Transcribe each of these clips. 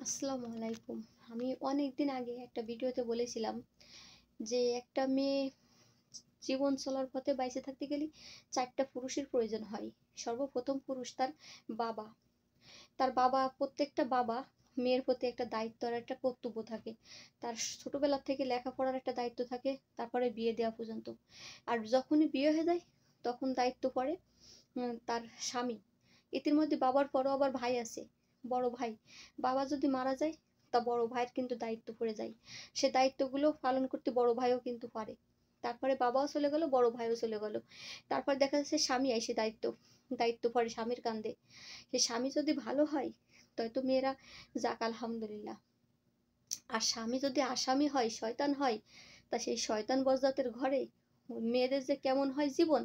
আসসালামু আলাইকুম। আমি অনেক দিন আগে একটা ভিডিওতে বলেছিলাম যে একটা মেয়ে জীবন চলার পথে বাইচে থাকতে গেলে ৪ টা পুরুষের প্রয়োজন হয়। সর্বপ্রথম পুরুষ তার বাবা। তার বাবা প্রত্যেকটা বাবা মেয়ের প্রতি একটা দায়িত্ব আর একটা কর্তব্য থাকে। তার ছোটবেলা থেকে লেখাপড়ার একটা দায়িত্ব থাকে, তারপরে বিয়ে দেওয়া পর্যন্ত। আর যখনই বিয়ে হয়ে যায় তখন দায়িত্ব পড়ে তার স্বামী। এদের মধ্যে বাবার পরও আবার ভাই আছে, বড় ভাই। বাবা যদি মারা যায় তা বড় ভাইয়ের কিন্তু দায়িত্ব পড়ে যায়। সে দায়িত্বগুলো পালন করতে বড় ভাইও কিন্তু পারে। তারপরে বাবাও চলে গেল, বড় ভাইও চলে গেল। তারপর দেখা যাচ্ছে স্বামী এসে দায়িত্ব পড়ে স্বামীর কাঁধে। সে স্বামী যদি ভালো হয় তো মেয়েরা যাক আলহামদুলিল্লাহ। আর স্বামী যদি আসামি হয়, শয়তান হয়, তা সেই শয়তান বজ্জাতের ঘরে মেয়েদের যে কেমন হয় জীবন,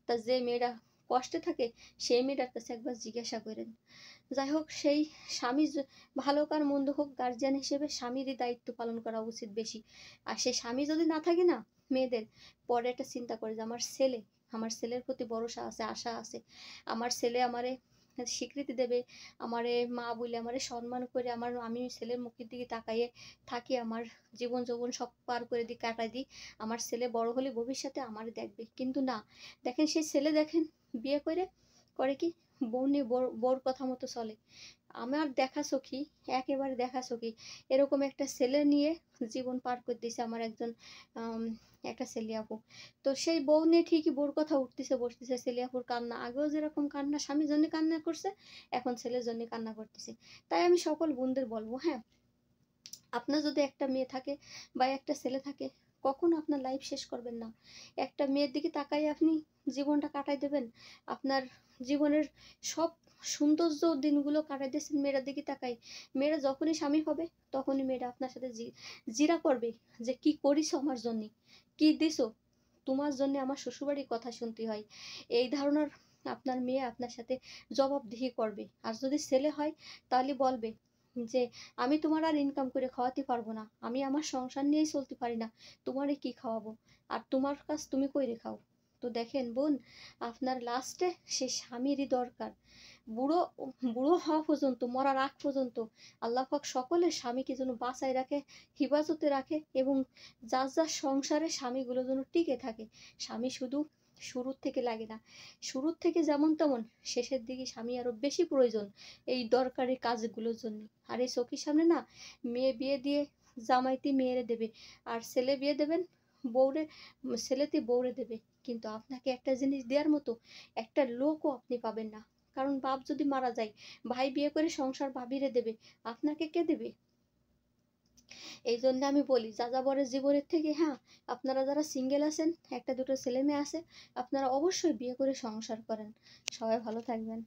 তা যে মেয়েরা কষ্টে থাকে সেই মেয়েটার কাছে একবার জিজ্ঞাসা করেন। যাই হোক, সেই স্বামী ভালো কার মন্দ হোক, গার্জিয়ান হিসেবে স্বামীরই দায়িত্ব পালন করা উচিত বেশি। আর সে স্বামী যদি না থাকে না, মেয়েদের পরে একটা চিন্তা করে যে আমার ছেলের প্রতি ভরসা আছে, আশা আছে। আমার ছেলে আমারে স্বীকৃতি দেবে, আমারে মা বলে আমারে সম্মান করে, আমি ছেলের মুখের দিকে তাকাইয়ে থাকি, আমার জীবন যৌবন সব পার করে দিই, কাটাই দিই। আমার ছেলে বড় হলে ভবিষ্যতে আমারে দেখবে। কিন্তু না, দেখেন সেই ছেলে দেখেন বিয়ে করে কি বউ নিয়ে বউর কথা মতো চলে। আমার দেখা সখী, একেবারে দেখা সখী, এরকম একটা ছেলে নিয়ে জীবন পার করে দিয়েছে আমার একজন একটা ছেলে আপু। তো সেই বউ নিয়ে ঠিকই বউর কথা উঠতেছে বসতেছে, ছেলে আপুর কান্না, আগেও যেরকম কান্না স্বামীর জন্য কান্না করছে, এখন ছেলের জন্য কান্না করতেছে। তাই আমি সকল বোনদের বলবো, হ্যাঁ, আপনার যদি একটা মেয়ে থাকে বা একটা ছেলে থাকে, কখনো আপনার লাইফ শেষ করবেন না। একটা মেয়ের দিকে তাকাই আপনি জীবনটা কাটাই দেবেন। আপনার জীবনের সব সৌন্দর্য দিনগুলো কাটাই দিয়েছেন মেয়েরার দিকে তাকাই। মেয়েরা যখনই স্বামী হবে তখনই মেয়েরা আপনার সাথে জিরা করবে যে কি করিস আমার জন্য, কি দিছো, তোমার জন্য আমার শ্বশুরবাড়ির কথা শুনতে হয়। এই ধারণার আপনার মেয়ে আপনার সাথে জবাবদিহি করবে। আর যদি ছেলে হয় তাহলে বলবে যে আমি তোমার আর ইনকাম করে খাওয়াতে পারবো না, আমি আমার সংসার নিয়েই চলতে পারি না, তোমারে কি খাওয়াবো, আর তোমার কাজ তুমি কইরে খাও। তো দেখেন বোন, আপনার লাস্টে সে স্বামীরই দরকার। বুড়ো বুড়ো হওয়া পর্যন্ত, মরার আগ পর্যন্ত আল্লাহ পাক সকলের স্বামীকে যেন বাঁচায় রাখে, হিফাজতে রাখে, এবং যার যার সংসারে স্বামীগুলো যেন টিকে থাকে। স্বামী শুধু শুরুর থেকে লাগে না, শুরুর থেকে যেমন তেমন শেষের দিকে স্বামী আরো বেশি প্রয়োজন এই দরকারি কাজগুলোর জন্য। আর এই চোখের সামনে না, মেয়ে বিয়ে দিয়ে জামাইতে মেয়েরে দেবে, আর ছেলে বিয়ে দেবেন বউরে, ছেলেতে বউরে দেবে। কিন্তু আপনাকে একটা জিনিস দেওয়ার মতো একটা লোকও আপনি পাবেন না। কারণ বাপ যদি মারা যায়, ভাই বিয়ে করে সংসার ভাবিরে দেবে, আপনাকে কে দেবে? এই জন্য আমি বলি, যাযাবরের জীবনের থেকে, হ্যাঁ, আপনারা যারা সিঙ্গেল আছেন, একটা দুটো ছেলে মেয়ে আছে, আপনারা অবশ্যই বিয়ে করে সংসার করেন। সবাই ভালো থাকবেন।